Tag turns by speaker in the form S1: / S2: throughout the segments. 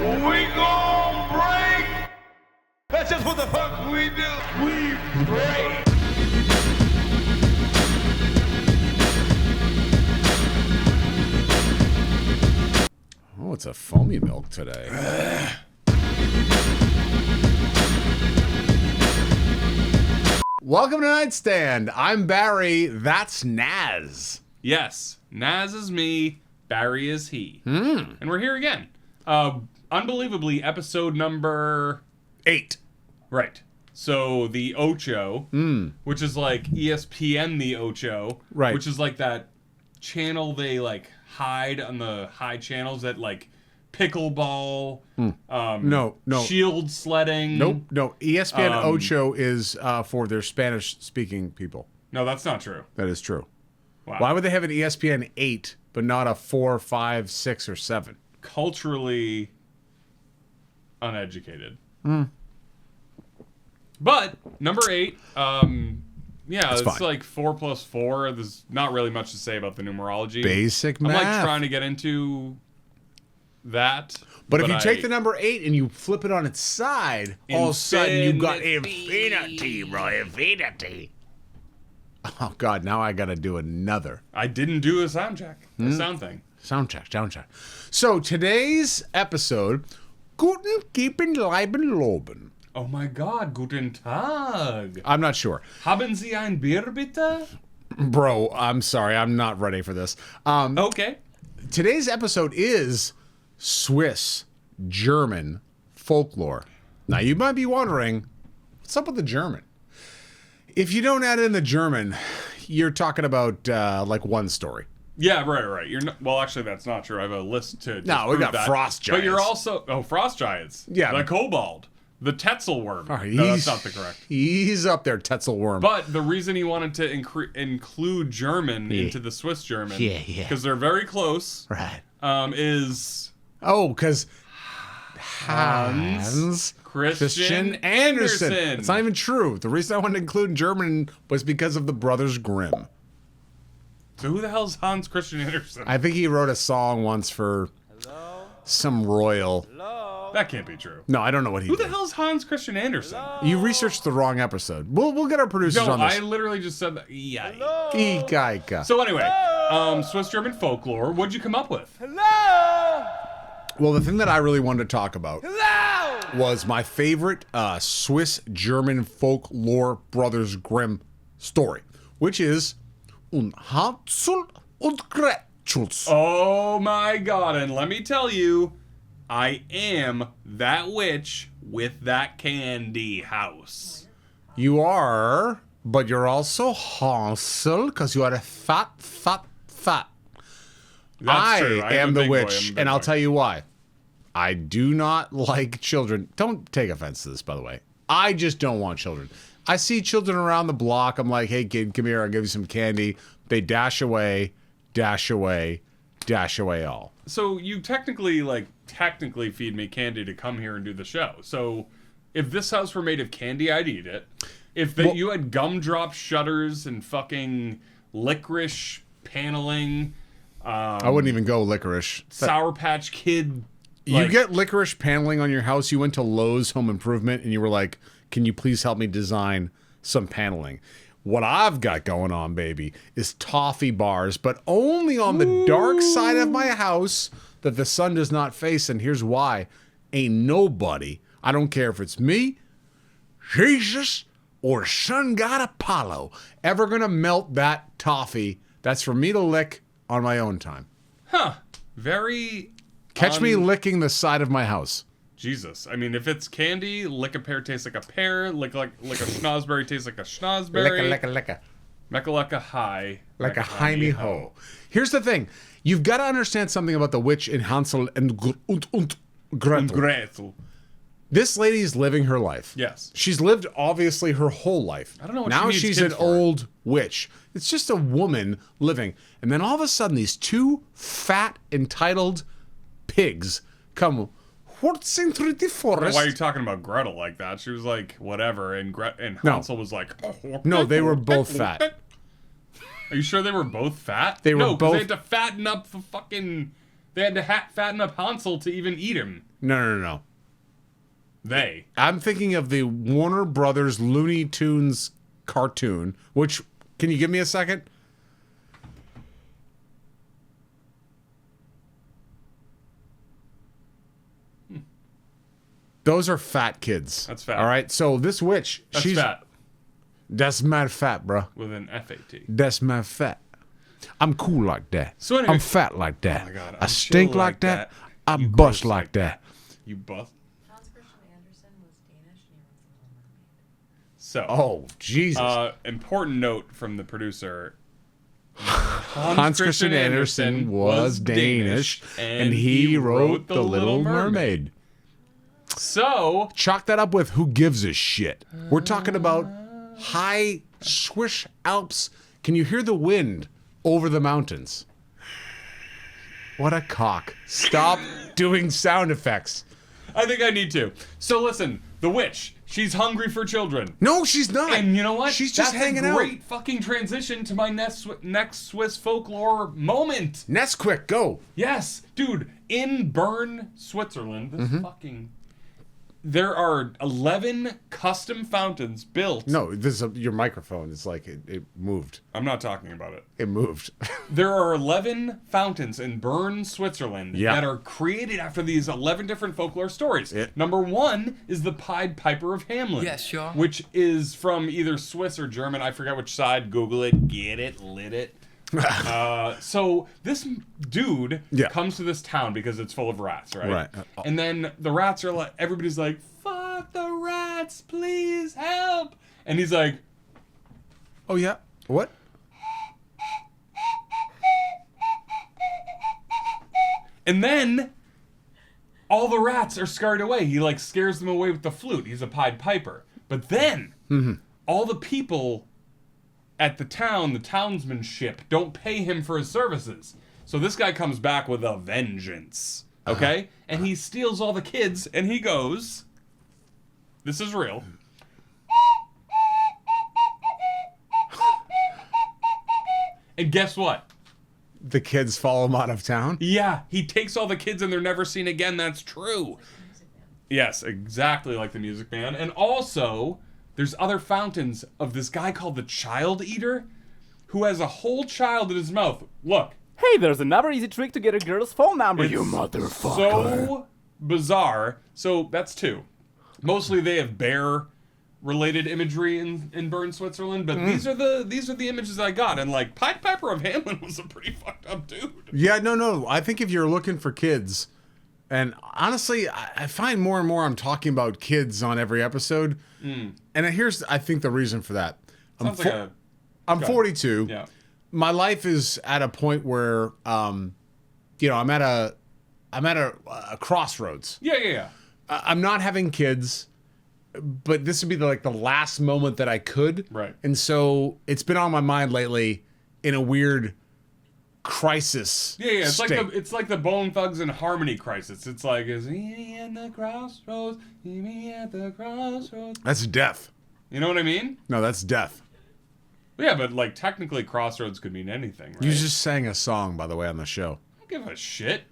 S1: We gon' break. That's just what the fuck we do. We break.
S2: Oh, it's a foamy milk today. Welcome to Knightstand. I'm Barry. That's Nazz.
S3: Yes, Nazz is me, Barry is he. And we're here again. Unbelievably, episode number
S2: 8.
S3: Right. So the Ocho, which is like ESPN the Ocho,
S2: Right.
S3: which is like that channel they like hide on the high channels that like pickleball,
S2: No.
S3: shield sledding.
S2: No. ESPN Ocho is for their Spanish-speaking people.
S3: No, that's not true.
S2: That is true.
S3: Wow.
S2: Why would they have an ESPN 8, but not a 4, 5, 6, or 7?
S3: Culturally uneducated. But number 8, it's
S2: fine.
S3: like 4 plus 4. There's not really much to say about the numerology.
S2: Basic
S3: I'm
S2: math.
S3: like trying to get into that.
S2: But if you take the number 8 and you flip it on its side, all of a sudden you got
S3: Infinity.
S2: bro, infinity. Oh God! Now I got to do another
S3: I didn't do a sound check. A sound thing.
S2: sound check. So today's episode, Guten Keepen Leiben Loben.
S3: Oh my God, guten Tag.
S2: I'm not sure,
S3: Haben Sie ein Bier bitte?
S2: bro. I'm sorry, I'm not ready for this.
S3: Okay.
S2: Today's episode is Swiss German folklore. Now you might be wondering, what's up with the German? If you don't add in the German, you're talking about like one story.
S3: Yeah, right. You're not, well, actually, that's not true. I have a list to.
S2: No, we got
S3: that.
S2: frost
S3: But you're
S2: giants.
S3: also frost giants.
S2: Yeah.
S3: The kobold, the Tatzelwurm.
S2: Oh,
S3: No, that's not the correct.
S2: He's up there, Tetzelwurm.
S3: But the reason he wanted to include German into the Swiss German,
S2: Yeah.
S3: because they're very close,
S2: Right.
S3: is
S2: Because Hans
S3: Christian
S2: Andersen.
S3: Andersen.
S2: It's not even true. The reason I wanted to include in German was because of the Brothers Grimm.
S3: So who the hell's Hans Christian Andersen?
S2: I think he wrote a song once for some royal.
S3: That can't be true.
S2: No, I don't know what he
S3: Who
S2: did.
S3: the hell's Hans Christian Andersen?
S2: You researched the wrong episode. We'll get our producers
S3: No,
S2: on this.
S3: I literally just said that. Yeah.
S2: Ika.
S3: So anyway, Swiss German folklore. What'd you come up with?
S2: Well, the thing that I really wanted to talk about was my favorite Swiss German folklore Brothers Grimm story, which is Un Hansel und Gretel.
S3: Oh my God! And let me tell you, I am that witch with that candy house.
S2: You are, but you're also Hansel because you are a fat.
S3: That's true.
S2: I am the
S3: a big boy.
S2: witch,
S3: I'm a big
S2: and I'll
S3: boy.
S2: tell you why. I do not like children. Don't take offense to this, by the way. I just don't want children. I see children around the block. I'm like, hey, kid, come here. I'll give you some candy. They dash away all.
S3: So you technically feed me candy to come here and do the show. So if this house were made of candy, I'd eat it. If you had gumdrop shutters and fucking licorice paneling,
S2: I wouldn't even go licorice.
S3: Sour Patch Kid.
S2: You get licorice paneling on your house. You went to Lowe's Home Improvement and you were like, can you please help me design some paneling? What I've got going on, baby, is toffee bars, but only on the dark side of my house that the sun does not face. And here's why. Ain't nobody, I don't care if it's me, Jesus, or sun god Apollo, ever gonna melt that toffee. That's for me to lick on my own time.
S3: Huh. Very...
S2: Catch me licking the side of my house.
S3: Jesus. I mean, if it's candy, lick a pear tastes like a pear, lick a schnozberry tastes like a schnozberry.
S2: Licka.
S3: Mecca high.
S2: Like a Heiny ho. Here's the thing. You've got to understand something about the witch in Hansel and Gretel.
S3: Gretel.
S2: This lady's living her life.
S3: Yes.
S2: She's lived, obviously, her whole life.
S3: I don't know what
S2: now
S3: she needs
S2: she's
S3: kids
S2: an
S3: for.
S2: old witch. It's just a woman living. And then all of a sudden, these two fat, entitled pigs come whirling through the forest.
S3: Why are you talking about Gretel like that? She was like, whatever, and Hansel was like...
S2: No, they were both fat.
S3: Are you sure they were both fat?
S2: They were
S3: no, 'cause
S2: both-
S3: they had to fatten up the fucking They had to fatten up Hansel to even eat him.
S2: No.
S3: They.
S2: I'm thinking of the Warner Brothers Looney Tunes cartoon, which, can you give me a second? Those are fat kids.
S3: That's fat.
S2: All right. So this witch,
S3: That's
S2: she's
S3: fat.
S2: That's mad fat, bro.
S3: With an FAT.
S2: That's mad fat. I'm cool like that.
S3: So anyway,
S2: I'm fat like that.
S3: Oh my God,
S2: I
S3: I'm
S2: stink
S3: chill
S2: like that. I
S3: You
S2: bust
S3: gross
S2: like that.
S3: You bust.
S4: Hans Christian Andersen was Danish and he wrote The Little Mermaid.
S3: So.
S2: Oh, Jesus.
S3: Important note from the producer.
S2: Hans Christian Andersen was Danish, and he wrote The Little Mermaid.
S3: So,
S2: Chalk that up with who gives a shit. We're talking about high Swiss Alps. Can you hear the wind over the mountains? What a cock. Stop doing sound effects.
S3: I think I need to. So listen, the witch, she's hungry for children.
S2: No, she's not.
S3: And you know what?
S2: She's just
S3: That's
S2: hanging
S3: a
S2: out.
S3: great fucking transition to my next Swiss folklore moment.
S2: Nesquik, go.
S3: Yes, dude, in Bern, Switzerland, this
S2: Mm-hmm.
S3: fucking... There are 11 custom fountains built.
S2: No, this is your microphone. It's like it moved.
S3: I'm not talking about it.
S2: It moved.
S3: There are 11 fountains in Bern, Switzerland
S2: Yeah.
S3: that are created after these 11 different folklore stories.
S2: Yeah.
S3: Number 1 is the Pied Piper of Hamelin.
S5: Yes, sure.
S3: Which is from either Swiss or German. I forget which side. Google it. Get it. Lit it. So this dude
S2: Yeah.
S3: comes to this town because it's full of rats, right?
S2: Right.
S3: And then the rats are like, everybody's like, fuck the rats, please help. And he's like,
S2: Oh, yeah. What?
S3: and then all the rats are scared away. He like scares them away with the flute. He's a Pied Piper. But then all the people at the town, the townsmanship, don't pay him for his services. So this guy comes back with a vengeance. Okay? And he steals all the kids and he goes, this is real. And guess what?
S2: The kids follow him out of town?
S3: Yeah, he takes all the kids and they're never seen again. That's true. Yes, exactly like the Music Man. And also, there's other fountains of this guy called the Child Eater who has a whole child in his mouth. Look.
S6: Hey, there's another easy trick to get a girl's phone number,
S3: It's
S6: you motherfucker.
S3: so bizarre. So that's 2. Mostly they have bear-related imagery in Bern, Switzerland, but these are the images I got. And like Pied Piper of Hamelin was a pretty fucked up dude.
S2: Yeah, no. I think if you're looking for kids, and honestly, I find more and more I'm talking about kids on every episode. And here's, I think, the reason for that.
S3: Sounds like a
S2: I'm
S3: go ahead.
S2: 42.
S3: Yeah.
S2: My life is at a point where, I'm at a crossroads.
S3: Yeah.
S2: I'm not having kids, but this would be the last moment that I could.
S3: Right.
S2: And so it's been on my mind lately in a weird crisis.
S3: Yeah.
S2: state.
S3: It's like the Bone Thugs and Harmony crisis. It's like, is he at the crossroads? Meet me at the crossroads.
S2: That's death.
S3: You know what I mean?
S2: No, that's death.
S3: Yeah, but like technically crossroads could mean anything, right?
S2: You just sang a song, by the way, on the show.
S3: don't give a shit.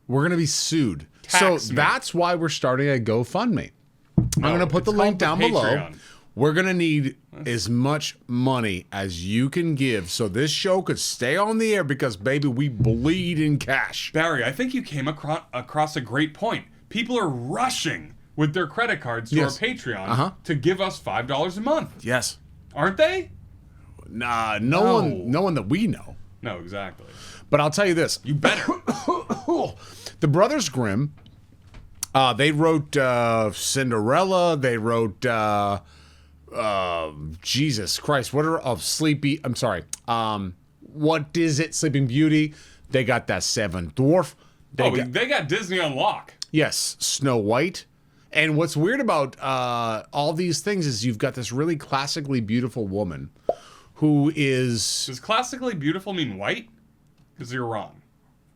S2: We're going to be sued.
S3: Tax
S2: so
S3: me.
S2: that's why we're starting a GoFundMe. I'm going to put
S3: it's
S2: the link
S3: called
S2: down
S3: the
S2: below.
S3: Patreon.
S2: We're going to need as much money as you can give so this show could stay on the air because, baby, we bleed in cash.
S3: Barry, I think you came across a great point. People are rushing with their credit cards to
S2: Yes.
S3: our Patreon to give us $5 a month,
S2: Yes.
S3: aren't they?
S2: Nah, no one that we know.
S3: No, exactly.
S2: But I'll tell you this.
S3: You better.
S2: The Brothers Grimm, they wrote Cinderella. They wrote Jesus Christ. What is it? Sleeping Beauty. They got that Seven Dwarf.
S3: They got Disney on lock.
S2: Yes, Snow White. And what's weird about all these things is you've got this really classically beautiful woman who is...
S3: Does classically beautiful mean white? Because you're wrong.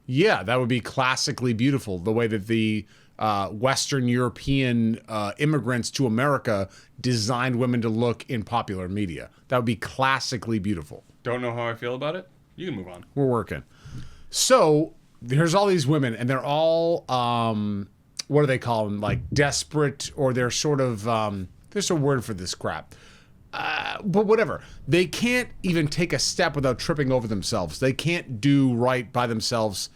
S2: Yeah, that would be classically beautiful. The way that the Western European immigrants to America designed women to look in popular media. That would be classically beautiful.
S3: Don't know how I feel about it? You can move on.
S2: We're working. So there's all these women, and they're all what do they call them? Like desperate, or they're sort of there's a word for this crap. But whatever. They can't even take a step without tripping over themselves. They can't do right by themselves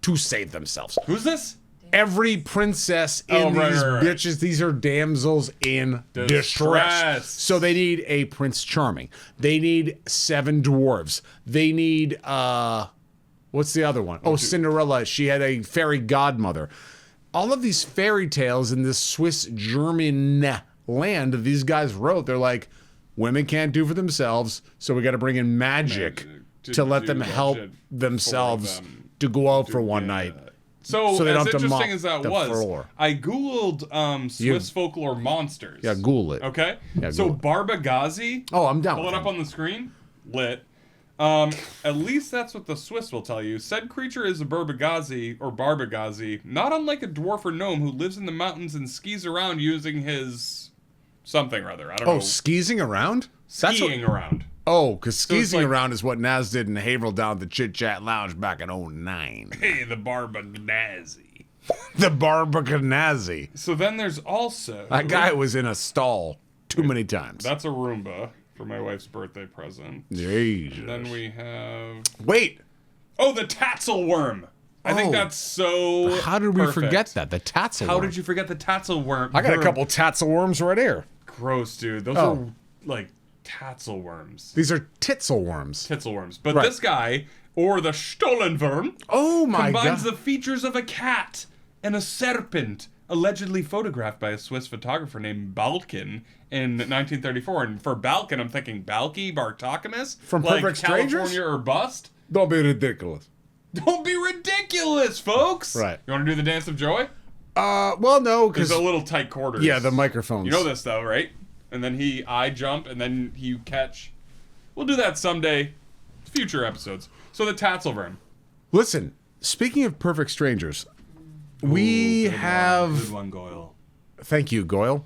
S2: to save themselves.
S3: Who's this?
S2: Every princess in these bitches, these are damsels in distress. So they need a Prince Charming. They need 7 dwarves. They need, what's the other one? Oh, Cinderella. She had a fairy godmother. All of these fairy tales in this Swiss German land that these guys wrote, they're like, women can't do for themselves, so we got to bring in magic to let them help themselves to go out for one night.
S3: So
S2: they
S3: as
S2: don't have to
S3: interesting
S2: mop
S3: as that
S2: the
S3: was,
S2: floor.
S3: I googled Swiss folklore monsters.
S2: Yeah, Google it.
S3: Okay?
S2: Yeah,
S3: so
S2: Google
S3: barbegazi,
S2: Oh, I'm down
S3: pull
S2: with
S3: it up
S2: that.
S3: on the screen, lit. At least that's what the Swiss will tell you. Said creature is a barbegazi, not unlike a dwarf or gnome who lives in the mountains and skis around using his something or other. I don't know.
S2: Oh, skeezing around?
S3: Skiing around.
S2: Oh, because skeezing
S3: like-
S2: around is what Nazz did in Haverhill down at the Chit Chat Lounge back in 09.
S3: Hey, the barbegazi.
S2: The barbegazi.
S3: So then there's also...
S2: That guy was in a stall too many times.
S3: That's a Roomba for my wife's birthday present.
S2: Jesus.
S3: Then we have...
S2: Wait,
S3: Oh, the Tatzelwurm. I think
S2: Oh.
S3: that's so
S2: how did we
S3: perfect.
S2: forget that? The Tatzelwurm.
S3: How did you forget the Tatzelwurm?
S2: I got a couple Tatzelworms right here.
S3: Gross, dude. Those
S2: Oh.
S3: are like Tatzelwurms.
S2: These are Titzelworms.
S3: Tatzelwurms. But
S2: Right.
S3: this guy, or the Stollenwurm,
S2: Oh my
S3: combines
S2: god.
S3: the features of a cat and a serpent, allegedly photographed by a Swiss photographer named Balkin in 1934. And for Balkin, I'm thinking Balky Bartokomous?
S2: From
S3: like
S2: Perfect Strangers?
S3: California or bust?
S2: Don't be ridiculous.
S3: Don't be ridiculous, folks!
S2: Right.
S3: You want to do the Dance of Joy?
S2: Well, no,
S3: There's
S2: because
S3: a little tight quarters.
S2: yeah, the microphones.
S3: You know this though, right? And then I jump, and then you catch. We'll do that someday, future episodes. So the Tatzelwurm.
S2: Listen, speaking of Perfect Strangers, we have.
S3: Good one, Goyle.
S2: Thank you, Goyle.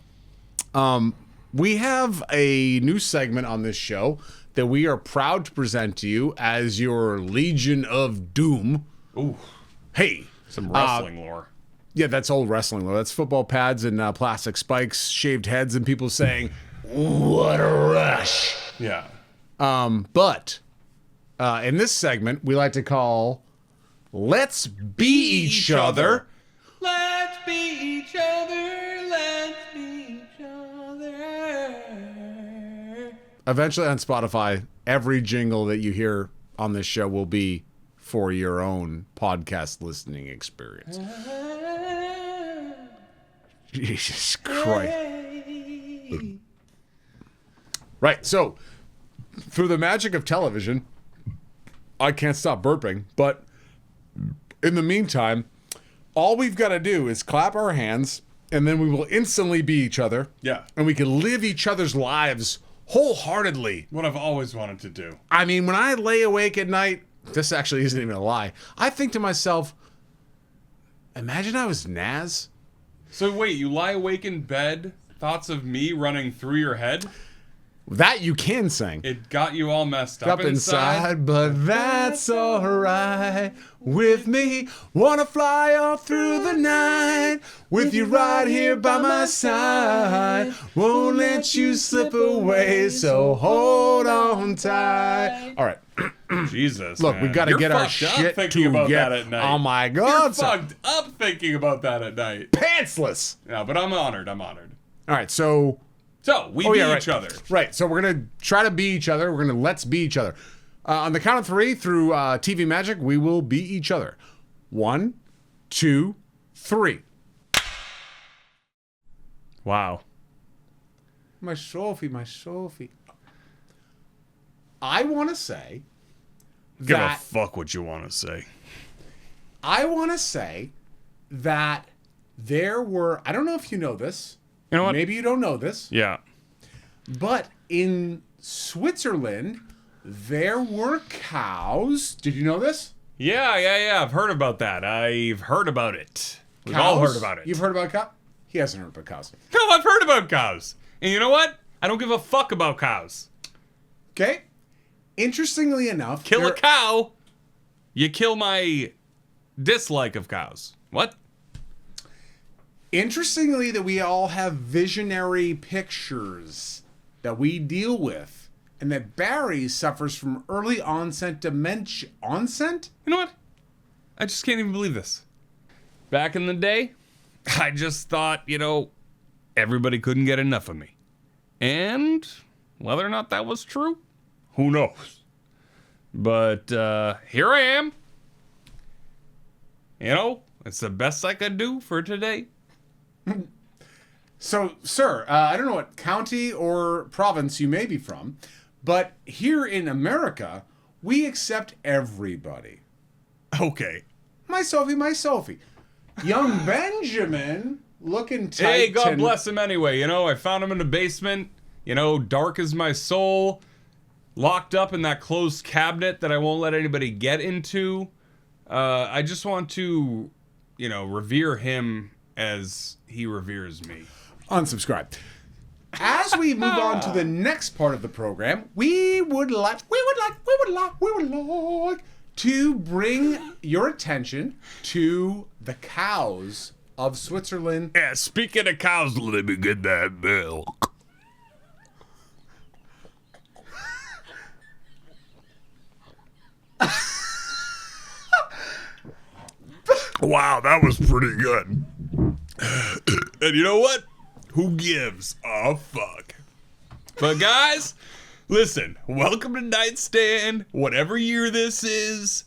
S2: We have a new segment on this show that we are proud to present to you as your Legion of Doom.
S3: Ooh,
S2: Hey,
S3: some wrestling lore.
S2: yeah, that's old wrestling though. That's football pads and plastic spikes, shaved heads, and people saying, "What a rush!"
S3: Yeah.
S2: But in this segment, we like to call "Let's Be Each Other."
S3: Let's be each other. Let's be each other.
S2: Eventually on Spotify, every jingle that you hear on this show will be for your own podcast listening experience. Jesus Christ. Right, so through the magic of television, I can't stop burping, but in the meantime, all we've got to do is clap our hands, and then we will instantly be each other.
S3: Yeah.
S2: And we can live each other's lives wholeheartedly.
S3: What I've always wanted to do.
S2: I mean, when I lay awake at night, this actually isn't even a lie. I think to myself, imagine I was Nazz.
S3: So wait, you lie awake in bed, thoughts of me running through your head?
S2: That you can sing.
S3: It got you all messed
S2: Up inside, but that's alright with me. Wanna fly all through the night with you right here by my side. Won't let you slip away, so hold on tight. All right,
S3: Jesus,
S2: look,
S3: man.
S2: we got to
S3: You're
S2: get our
S3: fucked up
S2: shit
S3: thinking about
S2: together.
S3: that at night.
S2: Oh my
S3: You're
S2: God, so
S3: fucked up thinking about that at night.
S2: pantsless.
S3: Yeah, but I'm honored. I'm honored.
S2: All right, so
S3: So we
S2: Oh,
S3: be
S2: yeah,
S3: each other.
S2: Right. So we're gonna try to be each other. We're gonna let's be each other. On the count of 3 through TV magic, we will be each other. 1, 2, 3.
S3: Wow.
S2: My Sophie, my Sophie. I want to say
S3: Give a
S2: that
S3: fuck what you want to say.
S2: I want to say that there were. I don't know if you know this.
S3: You know what?
S2: Maybe you don't know this.
S3: Yeah.
S2: But in Switzerland, there were cows. Did you know this?
S3: Yeah. I've heard about that. I've heard about it. We've all heard about it.
S2: You've heard about cows? He hasn't heard about cows.
S3: No, I've heard about cows. And you know what? I don't give a fuck about cows.
S2: Okay. Interestingly enough,
S3: Kill
S2: there-
S3: a cow. You kill my dislike of cows. What?
S2: Interestingly, that we all have visionary pictures that we deal with, and that Barry suffers from early onset dementia. Onset?
S3: You know what? I just can't even believe this. Back in the day, I just thought, everybody couldn't get enough of me. And whether or not that was true, who knows? But here I am. It's the best I could do for today.
S2: So, sir, I don't know what county or province you may be from, but here in America, we accept everybody.
S3: Okay.
S2: My Sophie. Young Benjamin, looking tight.
S3: Hey, God bless him anyway. I found him in the basement. Dark as my soul. Locked up in that closed cabinet that I won't let anybody get into. I just want to, revere him as he reveres me.
S2: Unsubscribe. As we move on to the next part of the program, we would like to bring your attention to the cows of Switzerland.
S3: Yeah, speaking of cows, let me get that milk. Wow, that was pretty good. And you know what? Who gives a fuck? But guys, listen, welcome to Knightstand. Whatever year this is,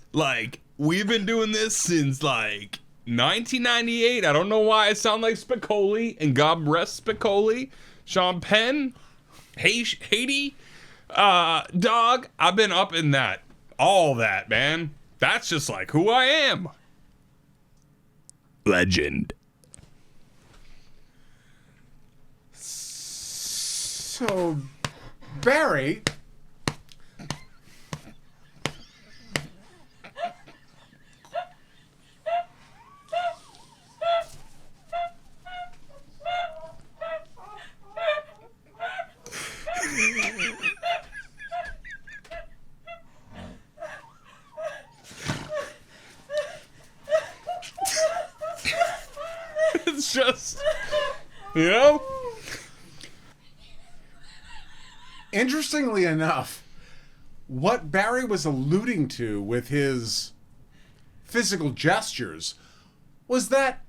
S3: we've been doing this since 1998. I don't know why I sound like Spicoli, and God rest Spicoli. Sean Penn, Haiti, dog. I've been up in that, all that, man. That's just who I am. Legend.
S2: So, Barry,
S3: It's just,
S2: interestingly enough, what Barry was alluding to with his physical gestures was that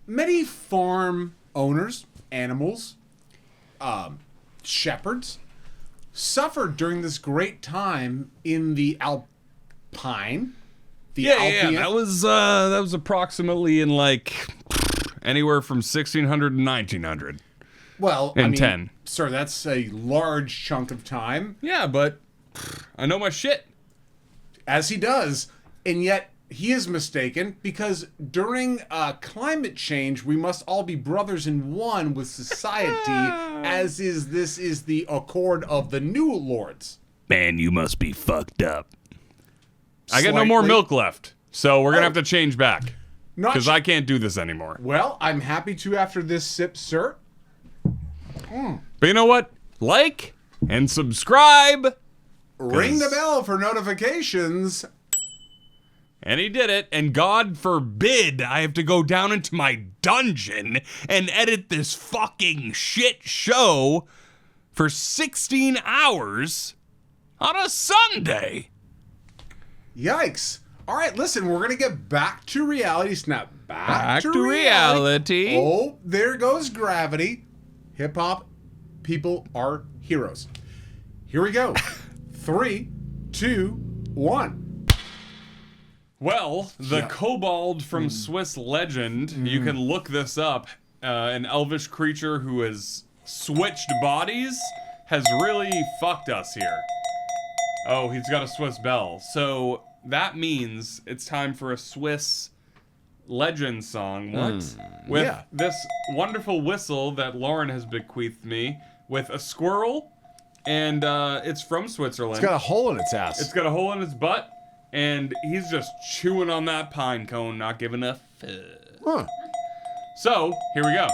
S2: many farm owners, animals, shepherds, suffered during this great time in the Alpine.
S3: Yeah. That was approximately in anywhere from 1600 to 1900.
S2: Well,
S3: and 10.
S2: Sir, that's a large chunk of time.
S3: Yeah, but I know my shit.
S2: As he does. And yet, he is mistaken because during climate change, we must all be brothers in one with society, this is the accord of the new lords.
S3: Man, you must be fucked up. I got no more milk left, so we're going to have to change back. Because I can't do this anymore.
S2: Well, I'm happy to after this sip, sir.
S3: But you know what? Like and subscribe.
S2: Ring the bell for notifications.
S3: And he did it. And God forbid I have to go down into my dungeon and edit this fucking shit show for 16 hours on a Sunday.
S2: Yikes. All right, listen, we're going to get back to reality. Snap back to
S3: reality.
S2: Oh, there goes gravity. Hip-hop people are heroes. Here we go. 3, 2, 1.
S3: Well, the kobold from Swiss legend, you can look this up, an elvish creature who has switched bodies, has really fucked us here. Oh, he's got a Swiss bell. So that means it's time for a Swiss legend song. What? With this wonderful whistle that Lauren has bequeathed me with a squirrel, and it's from Switzerland.
S2: It's got a hole in its ass.
S3: It's got a hole in its butt, and he's just chewing on that pine cone, not giving a fuck.
S2: Huh.
S3: So, here we go.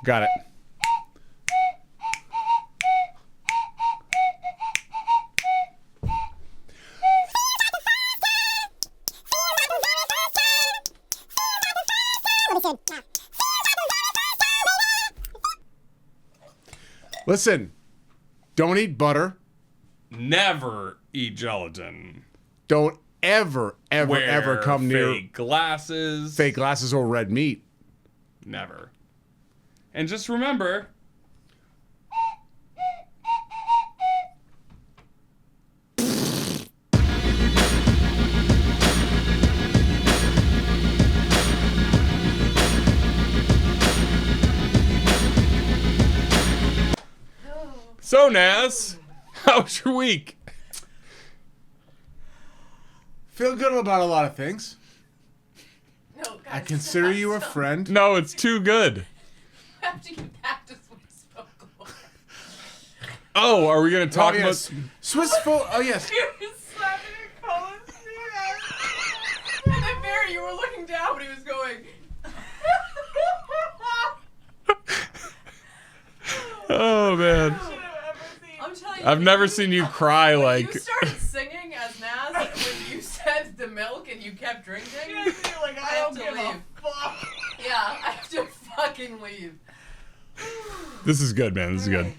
S2: Got it. Listen, don't eat butter.
S3: Never eat gelatin.
S2: Don't ever
S3: Wear
S2: come near
S3: fake glasses.
S2: fake glasses or red meat.
S3: Never. And just remember... So, Nazz, how was your week?
S2: Feel good about a lot of things.
S4: No, guys,
S2: I consider you a friend.
S3: No, it's too good.
S4: I have to get back to Swiss folklore.
S3: Oh, are we going to talk about...
S2: Swiss folk. Oh, yes.
S4: He was slapping your collar. And then Barry, you were looking down when he was going.
S3: Oh, man.
S4: I'm telling you.
S3: I've never seen you cry
S4: when
S3: like...
S4: you started singing as Nazz when you said the milk and you kept drinking. Yeah, you're like, I don't give a fuck. Yeah, I have to fucking leave.
S3: This is good, man. This is good.